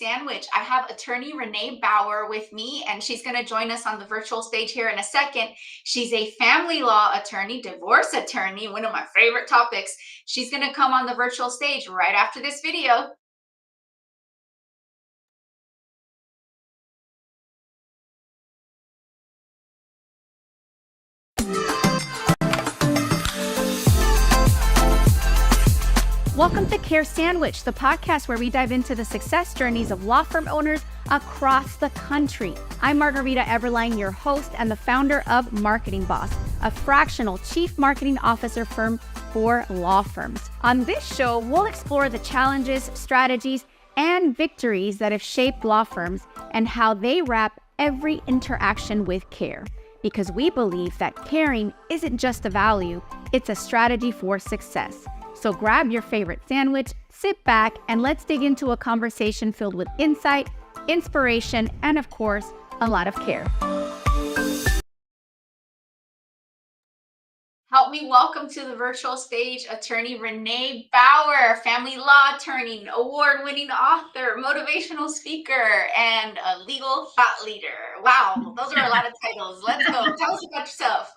Sandwich. I have attorney Renee Bauer with me, and she's going to join us on the virtual stage here in a second. She's a family law attorney, divorce attorney, one of my favorite topics. She's going to come on the virtual stage right after this video. Welcome to Care Sandwich, the podcast where we dive into the success journeys of law firm owners across the country. I'm Margarita Eberline, your host and the founder of Marketing Boss, a fractional chief marketing officer firm for law firms. On this show, we'll explore the challenges, strategies, and victories that have shaped law firms and how they wrap every interaction with care. Because we believe that caring isn't just a value, it's a strategy for success. So grab your favorite sandwich, sit back, and let's dig into a conversation filled with insight, inspiration, and of course, a lot of care. Help me welcome to the virtual stage attorney Renee Bauer, family law attorney, award-winning author, motivational speaker, and a legal thought leader. Wow, those are a lot of titles. Let's go. Tell us about yourself.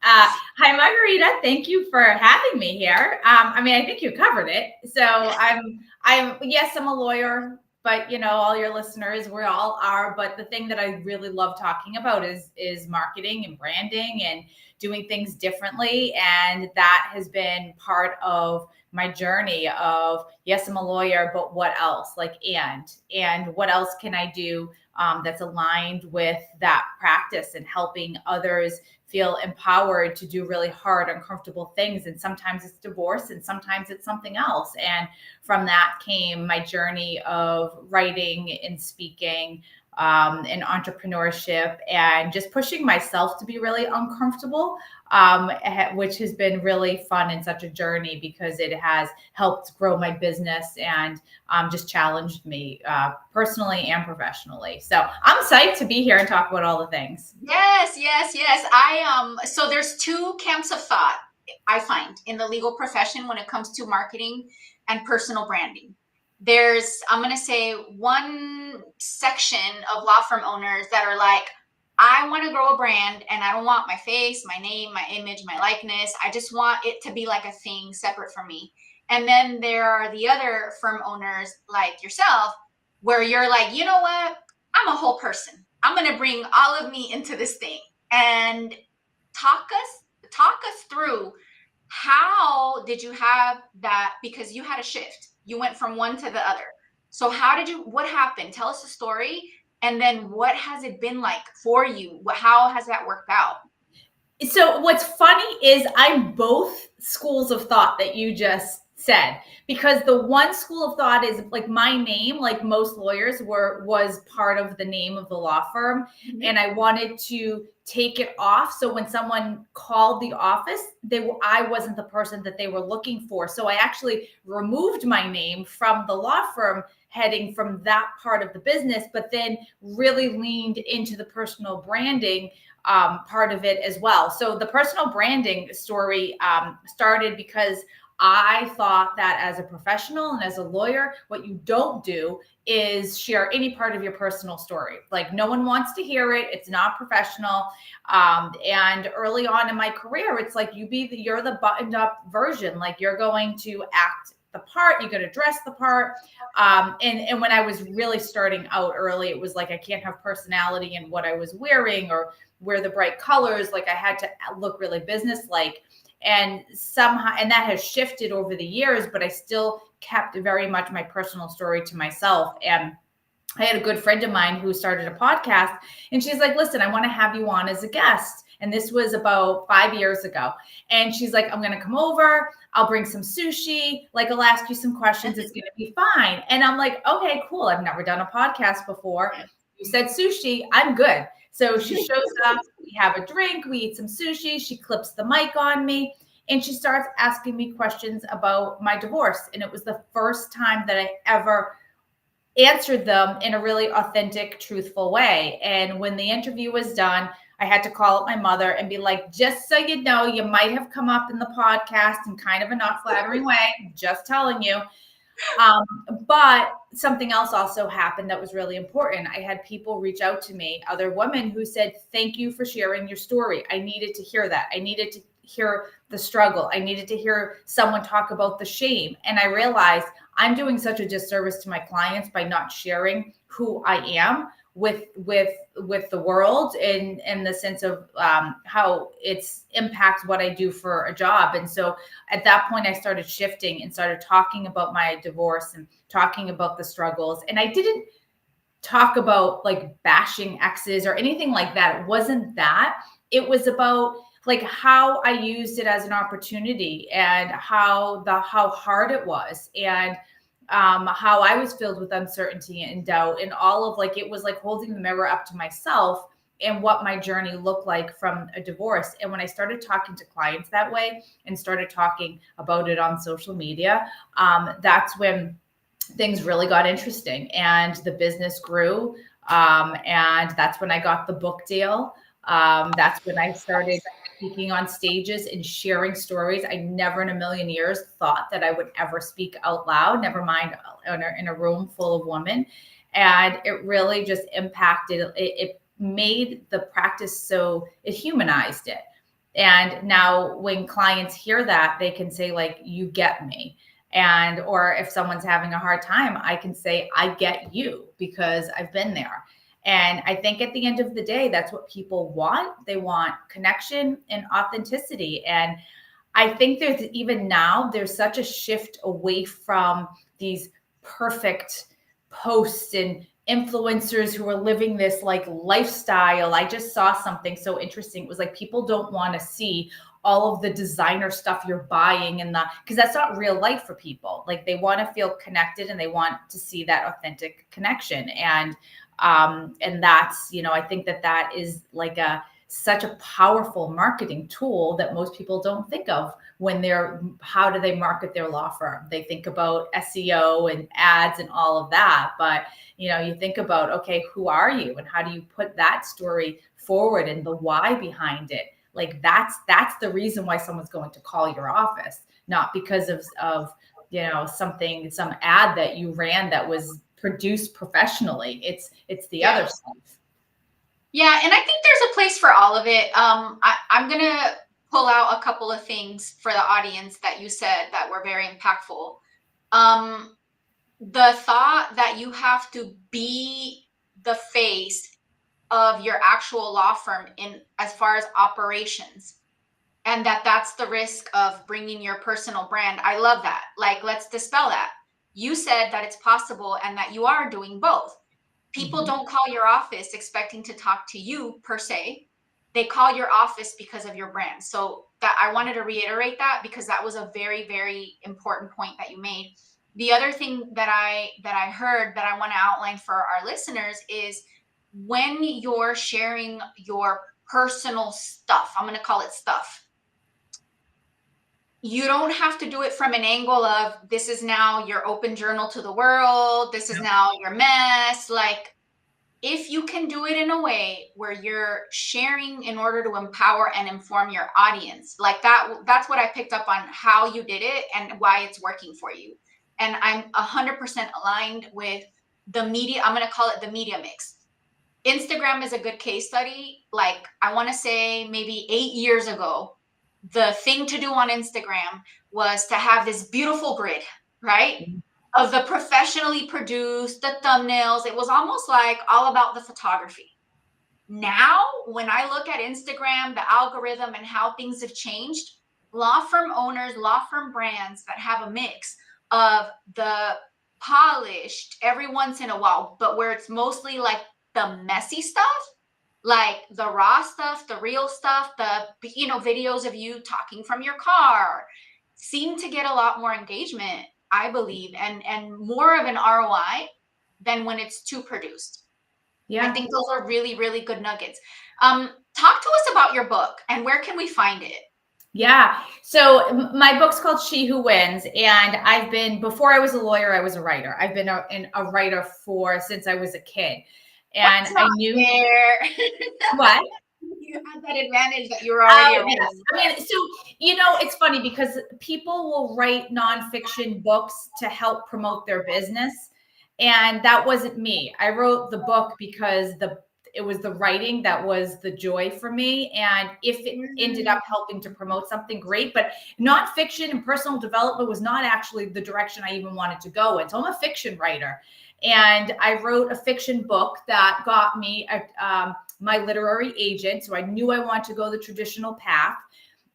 Hi, Margarita. Thank you for having me here. I think you covered it. So I'm a lawyer, but all your listeners, we all are. But the thing that I really love talking about is marketing and branding and doing things differently. And that has been part of my journey of, yes, I'm a lawyer, but what else? And what else can I do that's aligned with that practice and helping others feel empowered to do really hard, uncomfortable things. And sometimes it's divorce and sometimes it's something else. And from that came my journey of writing and speaking, and entrepreneurship, and just pushing myself to be really uncomfortable, which has been really fun and such a journey because it has helped grow my business and just challenged me personally and professionally. So I'm psyched to be here and talk about all the things. Yes. So there's two camps of thought I find in the legal profession when it comes to marketing and personal branding. There's, I'm going to say, one section of law firm owners that are like, I want to grow a brand and I don't want my face, my name, my image, my likeness. I just want it to be like a thing separate from me. And then there are the other firm owners like yourself, where you're like, you know what? I'm a whole person. I'm going to bring all of me into this thing. And talk us through, how did you have that? Because you had a shift. You went from one to the other. So what happened? Tell us the story. And then what has it been like for you? How has that worked out? So what's funny is I'm both schools of thought that you just said, because the one school of thought is like my name, like most lawyers was part of the name of the law firm. Mm-hmm. And I wanted to take it off. So when someone called the office, I wasn't the person that they were looking for. So I actually removed my name from the law firm, heading from that part of the business, but then really leaned into the personal branding part of it as well. So the personal branding story started because I thought that as a professional and as a lawyer, what you don't do is share any part of your personal story. Like, no one wants to hear it. It's not professional. And early on in my career, it's like you're the buttoned up version. Like, you're going to act the part, you're going to dress the part. And when I was really starting out early, it was like, I can't have personality in what I was wearing or wear the bright colors. Like, I had to look really business-like. And that has shifted over the years, but I still kept very much my personal story to myself. And I had a good friend of mine who started a podcast, and she's like, listen, I want to have you on as a guest. And this was about 5 years ago. And she's like, I'm going to come over. I'll bring some sushi. Like, I'll ask you some questions. It's going to be fine. And I'm like, okay, cool. I've never done a podcast before. You said sushi. I'm good. So she shows up, we have a drink, we eat some sushi, she clips the mic on me, and she starts asking me questions about my divorce. And it was the first time that I ever answered them in a really authentic, truthful way. And when the interview was done, I had to call up my mother and be like, just so you know, you might have come up in the podcast in kind of a not flattering way, just telling you. But something else also happened that was really important. I had people reach out to me, other women who said, thank you for sharing your story. I needed to hear that. I needed to hear the struggle. I needed to hear someone talk about the shame. And I realized I'm doing such a disservice to my clients by not sharing who I am with the world in the sense of how it's impacts what I do for a job. And so at that point, I started shifting and started talking about my divorce and talking about the struggles. And I didn't talk about like bashing exes or anything like that. It wasn't that. It was about like how I used it as an opportunity and how hard it was, and how I was filled with uncertainty and doubt, and all of like, it was like holding the mirror up to myself and what my journey looked like from a divorce. And when I started talking to clients that way and started talking about it on social media, that's when things really got interesting and the business grew. And that's when I got the book deal. That's when I started speaking on stages and sharing stories. I never in a million years thought that I would ever speak out loud, never mind in a room full of women. And it really just impacted, it made the practice, so it humanized it. And now when clients hear that, they can say like, you get me. And, or if someone's having a hard time, I can say, I get you because I've been there. And I think at the end of the day, that's what people want. They want connection and authenticity. And I think there's even now, there's such a shift away from these perfect posts and influencers who are living this like lifestyle. I just saw something so interesting. It was like, people don't want to see all of the designer stuff you're buying and because that's not real life for people. Like they want to feel connected and they want to see that authentic connection. And that's, I think that is like such a powerful marketing tool that most people don't think of when how do they market their law firm? They think about SEO and ads and all of that. But, you think about, okay, who are you? And how do you put that story forward and the why behind it? Like that's the reason why someone's going to call your office, not because of some ad that you ran that was produced professionally. It's the other stuff. Yeah, and I think there's a place for all of it. I'm gonna pull out a couple of things for the audience that you said that were very impactful. The thought that you have to be the face of your actual law firm in as far as operations, and that's the risk of bringing your personal brand. I love that. Like, let's dispel that. You said that it's possible and that you are doing both. People don't call your office expecting to talk to you per se. They call your office because of your brand. So that I wanted to reiterate that because that was a very, very important point that you made. The other thing that I heard that I want to outline for our listeners is when you're sharing your personal stuff, I'm going to call it stuff, you don't have to do it from an angle of this is now your open journal to the world. This is now your mess. Like, if you can do it in a way where you're sharing in order to empower and inform your audience, like that's what I picked up on how you did it and why it's working for you. And I'm 100% aligned with the media. I'm going to call it the media mix. Instagram is a good case study. Like, I want to say maybe 8 years ago, the thing to do on Instagram was to have this beautiful grid, right? Of the professionally produced, the thumbnails. It was almost like all about the photography. Now, when I look at Instagram, the algorithm and how things have changed, law firm owners, law firm brands that have a mix of the polished every once in a while, but where it's mostly like the messy stuff, like the raw stuff, the real stuff, the videos of you talking from your car, seem to get a lot more engagement, I believe, and more of an ROI than when it's too produced. Yeah, I think those are really, really good nuggets. Talk to us about your book and where can we find it? Yeah. So my book's called She Who Wins. And before I was a lawyer, I was a writer. I've been a writer since I was a kid. And I knew there. What? You had that advantage that you were already a Yes. writer. I mean, so, it's funny because people will write nonfiction books to help promote their business. And that wasn't me. I wrote the book because it was the writing that was the joy for me. And if it ended up helping to promote something, great. But nonfiction and personal development was not actually the direction I even wanted to go in. So I'm a fiction writer. And I wrote a fiction book that got me my literary agent. So I knew I wanted to go the traditional path.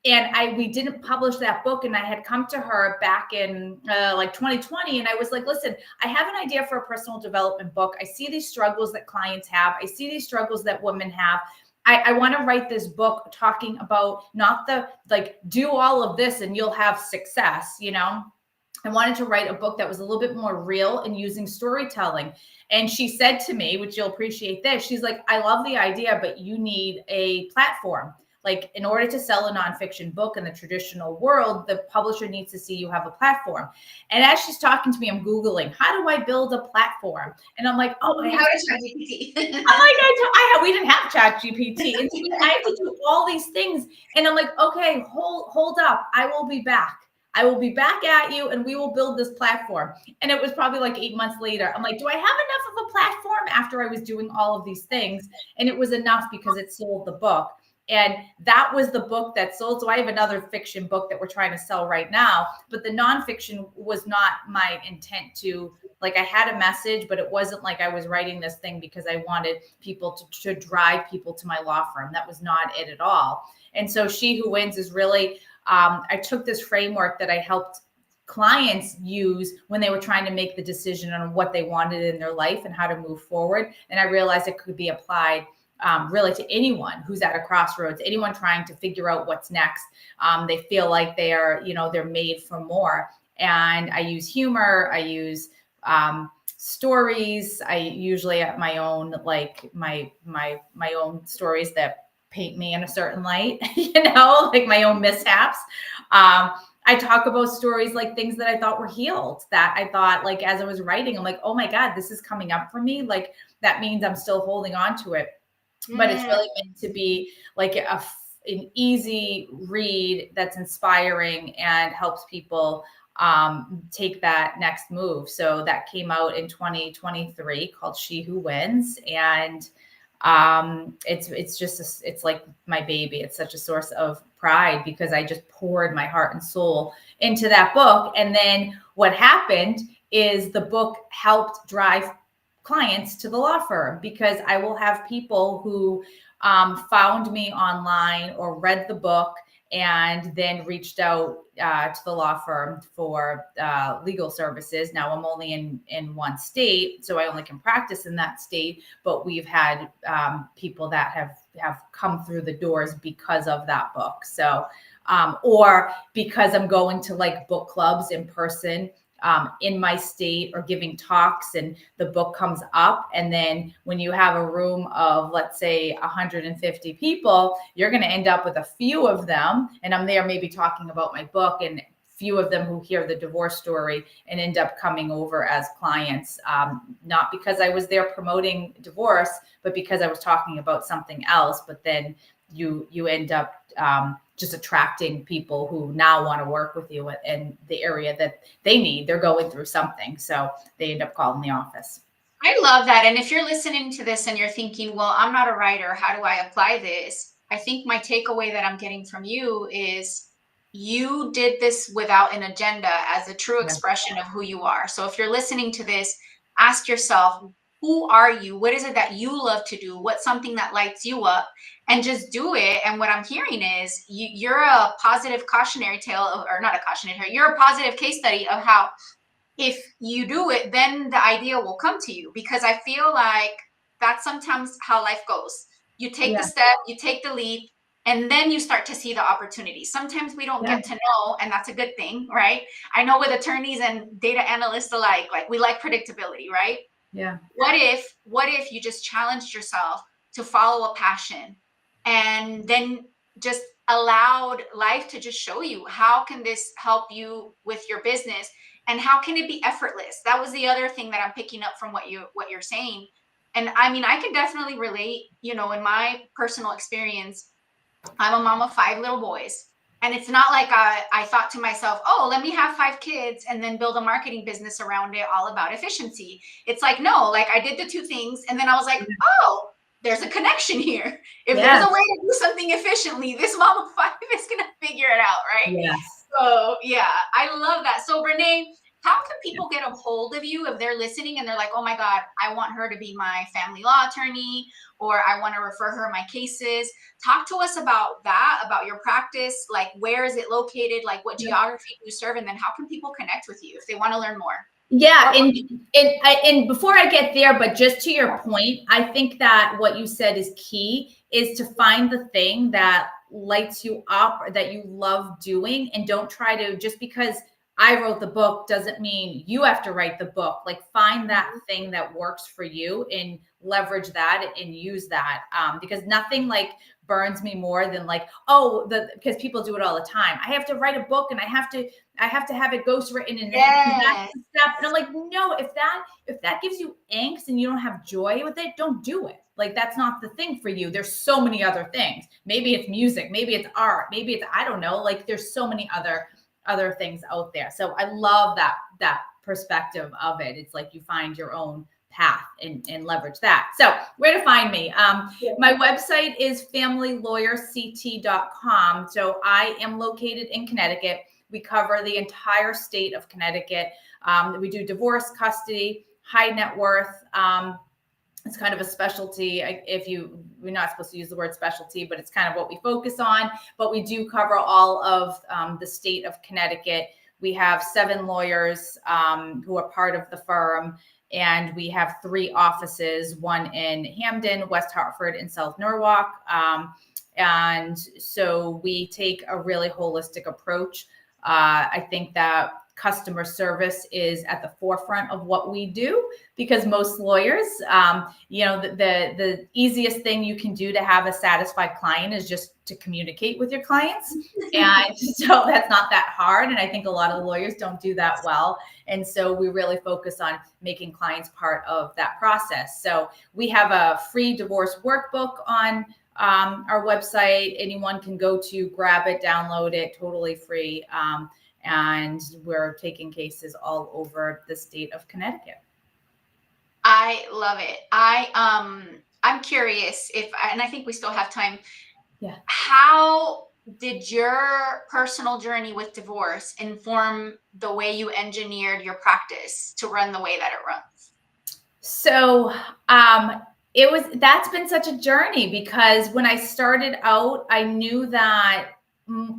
And we didn't publish that book. And I had come to her back in like 2020. And I was like, listen, I have an idea for a personal development book. I see these struggles that clients have. I see these struggles that women have. I want to write this book talking about not the like, do all of this and you'll have success, I wanted to write a book that was a little bit more real and using storytelling. And she said to me, which you'll appreciate this, she's like, I love the idea, but you need a platform. Like, in order to sell a nonfiction book in the traditional world, the publisher needs to see you have a platform. And as she's talking to me, I'm Googling, how do I build a platform? And I'm like, oh, I have to ChatGPT. I'm like, we didn't have ChatGPT. And I have to do all these things. And I'm like, okay, hold up. I will be back. I will be back at you and we will build this platform. And it was probably like 8 months later. I'm like, do I have enough of a platform after I was doing all of these things? And it was enough because it sold the book. And that was the book that sold. So I have another fiction book that we're trying to sell right now. But the nonfiction was not my intent to, like, I had a message, but it wasn't like I was writing this thing because I wanted people to drive people to my law firm. That was not it at all. And so She Who Wins is really, I took this framework that I helped clients use when they were trying to make the decision on what they wanted in their life and how to move forward. And I realized it could be applied really to anyone who's at a crossroads, anyone trying to figure out what's next. They feel like they are, they're made for more. And I use humor. I use stories. I usually have my own, like my own stories that paint me in a certain light, like my own mishaps. I talk about stories like things that I thought were healed, that I thought, like, as I was writing, I'm like, oh my God, this is coming up for me. Like, that means I'm still holding on to it. But it's really meant to be like an easy read that's inspiring and helps people take that next move. So that came out in 2023 called She Who Wins. And it's like my baby. It's such a source of pride because I just poured my heart and soul into that book. And then what happened is the book helped drive clients to the law firm, because I will have people who found me online or read the book and then reached out to the law firm for legal services. Now I'm only in one state, so I only can practice in that state, but we've had people that have come through the doors because of that book. So, or because I'm going to like book clubs in person in my state or giving talks, and the book comes up. And then when you have a room of, let's say, 150 people, you're going to end up with a few of them. And I'm there maybe talking about my book, and few of them who hear the divorce story and end up coming over as clients, not because I was there promoting divorce, but because I was talking about something else. But then you end up just attracting people who now want to work with you in the area that they need. They're going through something, so they end up calling the office. I love that. And if you're listening to this and you're thinking, well, I'm not a writer, how do I apply this? I think my takeaway that I'm getting from you is you did this without an agenda, as a true expression of who you are. So if you're listening to this, ask yourself, who are you? What is it that you love to do? What's something that lights you up? And just do it. And what I'm hearing is you're a positive cautionary tale, or not a cautionary tale, you're a positive case study of how if you do it, then the idea will come to you. Because I feel like that's sometimes how life goes. You take the step, you take the leap, and then you start to see the opportunities. Sometimes we don't get to know, and that's a good thing, right? I know with attorneys and data analysts alike, like, we like predictability, right? Yeah. What if you just challenged yourself to follow a passion, and then just allowed life to just show you, how can this help you with your business, and how can it be effortless? That was the other thing that I'm picking up from what you're saying. And I mean, I can definitely relate, in my personal experience, I'm a mom of 5 little boys. And it's not like I thought to myself, oh, let me have 5 kids and then build a marketing business around it all about efficiency. It's like, no, like I did the 2 things. And then I was like, oh, there's a connection here. If there's a way to do something efficiently, this mom of 5 is going to figure it out. Right. Yes. So yeah, I love that. So Renee, how can people get a hold of you if they're listening and they're like, oh my God, I want her to be my family law attorney, or I want to refer her my cases? Talk to us about that, about your practice. Like, where is it located? Like, what geography do you serve? And then how can people connect with you if they want to learn more? Yeah, and before I get there, but just to your point, I think that what you said is key, is to find the thing that lights you up or that you love doing, and don't try to, just because I wrote the book doesn't mean you have to write the book. Like, find that thing that works for you and leverage that and use that. Because nothing like burns me more than like, because people do it all the time. I have to write a book and I have to have it ghostwritten, and that's the step. And I'm like, no, if that gives you angst and you don't have joy with it, don't do it. Like, that's not the thing for you. There's so many other things. Maybe it's music, maybe it's art, maybe it's, I don't know, like there's so many other things out there. So I love that perspective of it. It's like you find your own path and leverage that. So where to find me? My website is familylawyerct.com. So I am located in Connecticut. We cover the entire state of Connecticut. We do divorce, custody, high net worth. It's kind of a specialty. We're not supposed to use the word specialty, but it's kind of what we focus on. But we do cover all of the state of Connecticut. We have 7 lawyers who are part of the firm, and we have 3 offices, one in Hamden, West Hartford, and South Norwalk. And so we take a really holistic approach. I think that customer service is at the forefront of what we do, because most lawyers, the easiest thing you can do to have a satisfied client is just to communicate with your clients. And so that's not that hard. And I think a lot of lawyers don't do that well. And so we really focus on making clients part of that process. So we have a free divorce workbook on our website. Anyone can go to grab it, download it, totally free. And we're taking cases all over the state of Connecticut. I love it. I'm curious and I think we still have time. Yeah. How did your personal journey with divorce inform the way you engineered your practice to run the way that it runs? So, that's been such a journey, because when I started out, I knew that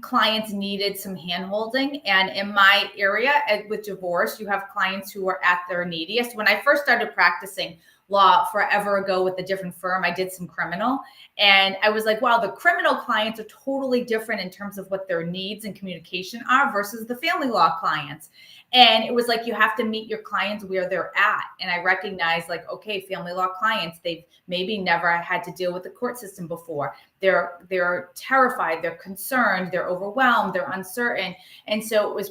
clients needed some hand-holding. And in my area with divorce, you have clients who are at their neediest. When I first started practicing law forever ago with a different firm, I did some criminal, and I was like, wow, the criminal clients are totally different in terms of what their needs and communication are versus the family law clients. And it was like, you have to meet your clients where they're at. And I recognized, like, okay, family law clients, they've maybe never had to deal with the court system before. They're terrified, they're concerned, they're overwhelmed, they're uncertain. And so it's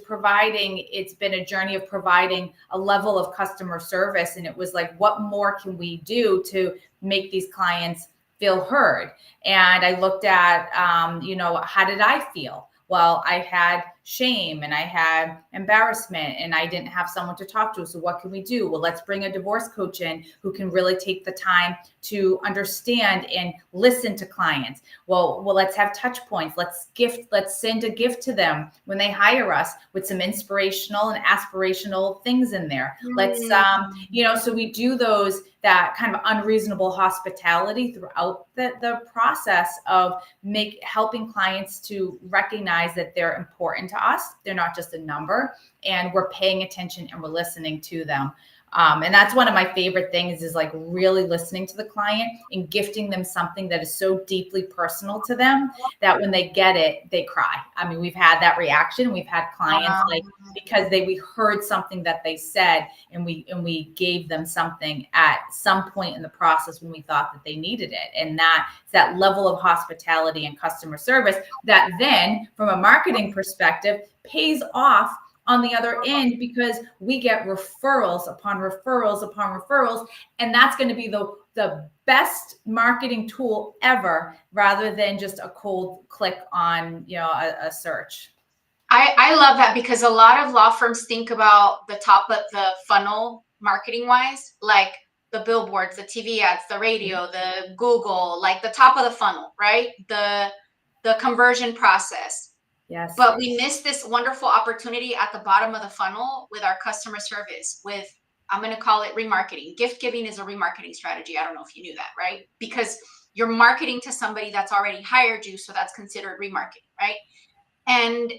been a journey of providing a level of customer service. And it was like, what more can we do to make these clients feel heard? And I looked at, how did I feel? Well, I had shame and I had embarrassment and I didn't have someone to talk to. So what can we do? Well, let's bring a divorce coach in who can really take the time to understand and listen to clients. Well, let's have touch points. Let's send a gift to them when they hire us with some inspirational and aspirational things in there. Let's, so we do that kind of unreasonable hospitality throughout the process of helping clients to recognize that they're important to us. They're not just a number, and we're paying attention and we're listening to them. And that's one of my favorite things, is like really listening to the client and gifting them something that is so deeply personal to them that when they get it, they cry. I mean, we've had that reaction. We've had clients because we heard something that they said, and we gave them something at some point in the process when we thought that they needed it. And that level of hospitality and customer service that then, from a marketing perspective, pays off on the other end, because we get referrals upon referrals upon referrals. And that's going to be the best marketing tool ever, rather than just a cold click on, a search. I love that, because a lot of law firms think about the top of the funnel marketing wise, like the billboards, the TV ads, the radio, the Google, like the top of the funnel, right? The conversion process. Yes. But we miss this wonderful opportunity at the bottom of the funnel with our customer service, with, I'm going to call it remarketing. Gift giving is a remarketing strategy. I don't know if you knew that, right? Because you're marketing to somebody that's already hired you. So that's considered remarketing, right? And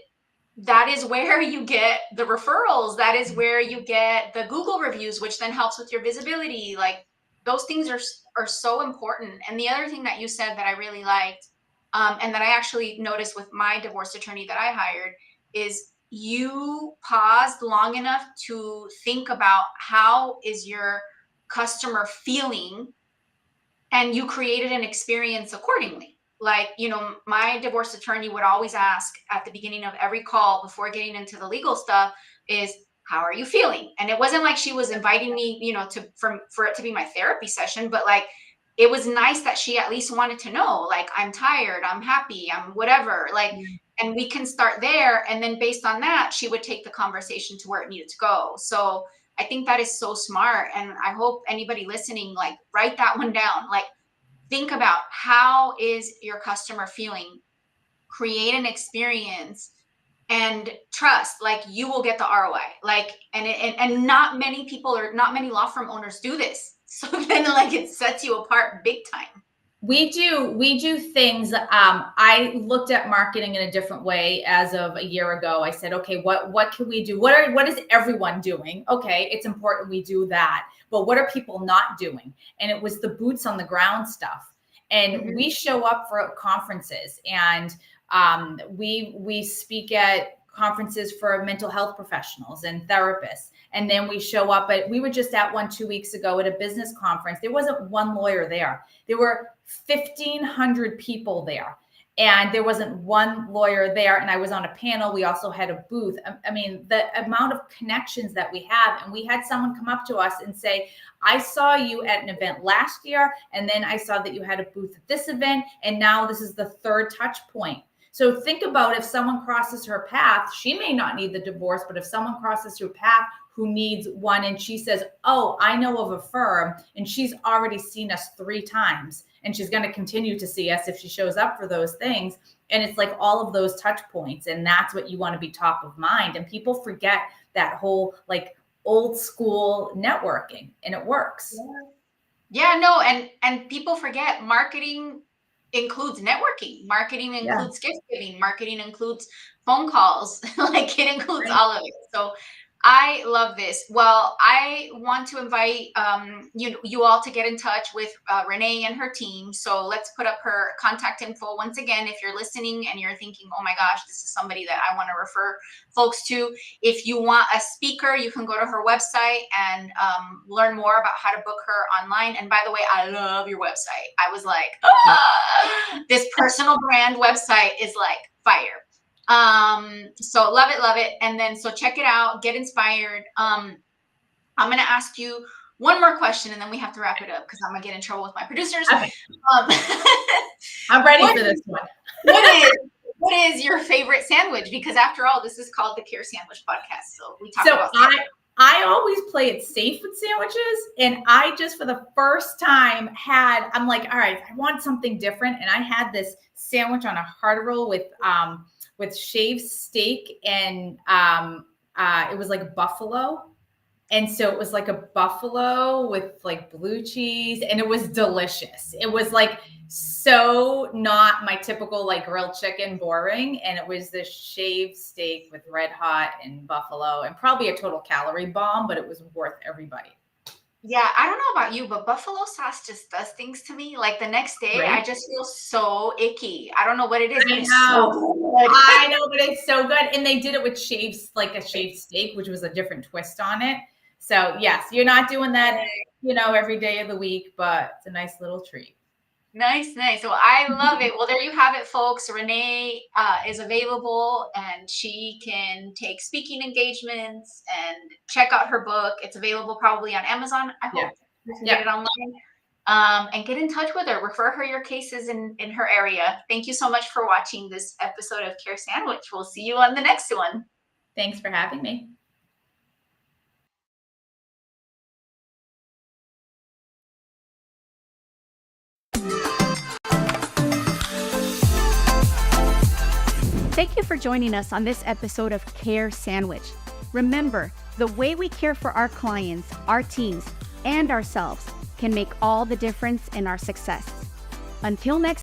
that is where you get the referrals. That is where you get the Google reviews, which then helps with your visibility. Like, those things are so important. And the other thing that you said that I really liked, and that I actually noticed with my divorce attorney that I hired, is you paused long enough to think about how is your customer feeling, and you created an experience accordingly. Like, my divorce attorney would always ask at the beginning of every call before getting into the legal stuff is, how are you feeling? And it wasn't like she was inviting me, for it to be my therapy session, but like, it was nice that she at least wanted to know, like, I'm tired, I'm happy, I'm whatever, like, and we can start there. And then based on that, she would take the conversation to where it needed to go. So I think that is so smart. And I hope anybody listening, like, write that one down. Like, think about, how is your customer feeling? Create an experience and trust, like, you will get the ROI. Like, and not many people, or not many law firm owners do this. So then, like, it sets you apart big time. We do things. I looked at marketing in a different way as of a year ago. I said, okay, what can we do? What is everyone doing? Okay, it's important we do that. But what are people not doing? And it was the boots on the ground stuff. And we show up for conferences, and we speak at conferences for mental health professionals and therapists. And then we show up we were just at one 2 weeks ago at a business conference. There wasn't one lawyer there. There were 1,500 people there, and there wasn't one lawyer there. And I was on a panel. We also had a booth. I mean, the amount of connections that we have. And we had someone come up to us and say, I saw you at an event last year, and then I saw that you had a booth at this event, and now this is the third touch point. So think about, if someone crosses her path, she may not need the divorce, but if someone crosses her path who needs one, and she says, oh, I know of a firm, and she's already seen us 3 times, and she's going to continue to see us if she shows up for those things. And it's like all of those touch points. And that's what you want to be top of mind. And people forget that whole like old school networking, and it works. Yeah, no. And people forget, marketing includes networking. Marketing includes gift giving. Marketing includes phone calls. Like, it includes all of it. So I love this. Well, I want to invite you all to get in touch with Renee and her team. So let's put up her contact info once again. If you're listening and you're thinking, oh my gosh, this is somebody that I want to refer folks to. If you want a speaker, you can go to her website and learn more about how to book her online. And by the way, I love your website. I was like, this personal brand website is like fire. So love it. And then, so check it out, get inspired. I'm going to ask you one more question, and then we have to wrap it up, because I'm gonna get in trouble with my producers. Okay. I'm ready for this one. What is your favorite sandwich? Because after all, this is called the Care Sandwich Podcast. So we talk about sandwich. I always play it safe with sandwiches. And I just, for the first time I'm like, all right, I want something different. And I had this sandwich on a hard roll with shaved steak, and it was like buffalo. And so it was like a buffalo with like blue cheese, and it was delicious. It was like so not my typical like grilled chicken boring. And it was this shaved steak with red hot and buffalo, and probably a total calorie bomb, but it was worth every bite. Yeah, I don't know about you, but buffalo sauce just does things to me. Like, the next day, Right? I just feel so icky. I don't know what it is, but I it's know. so good. I know, but it's so good. And they did it with a shaved steak, which was a different twist on it. So yes, you're not doing that, every day of the week, but it's a nice little treat. Nice, nice. Well, I love it. Well, there you have it, folks. Renee is available and she can take speaking engagements and check out her book. It's available probably on Amazon. I Yeah. hope you can Yeah. get it online. And get in touch with her. Refer her your cases in her area. Thank you so much for watching this episode of Care Sandwich. We'll see you on the next one. Thanks for having me. Thank you for joining us on this episode of Care Sandwich. Remember, the way we care for our clients, our teams, and ourselves can make all the difference in our success. Until next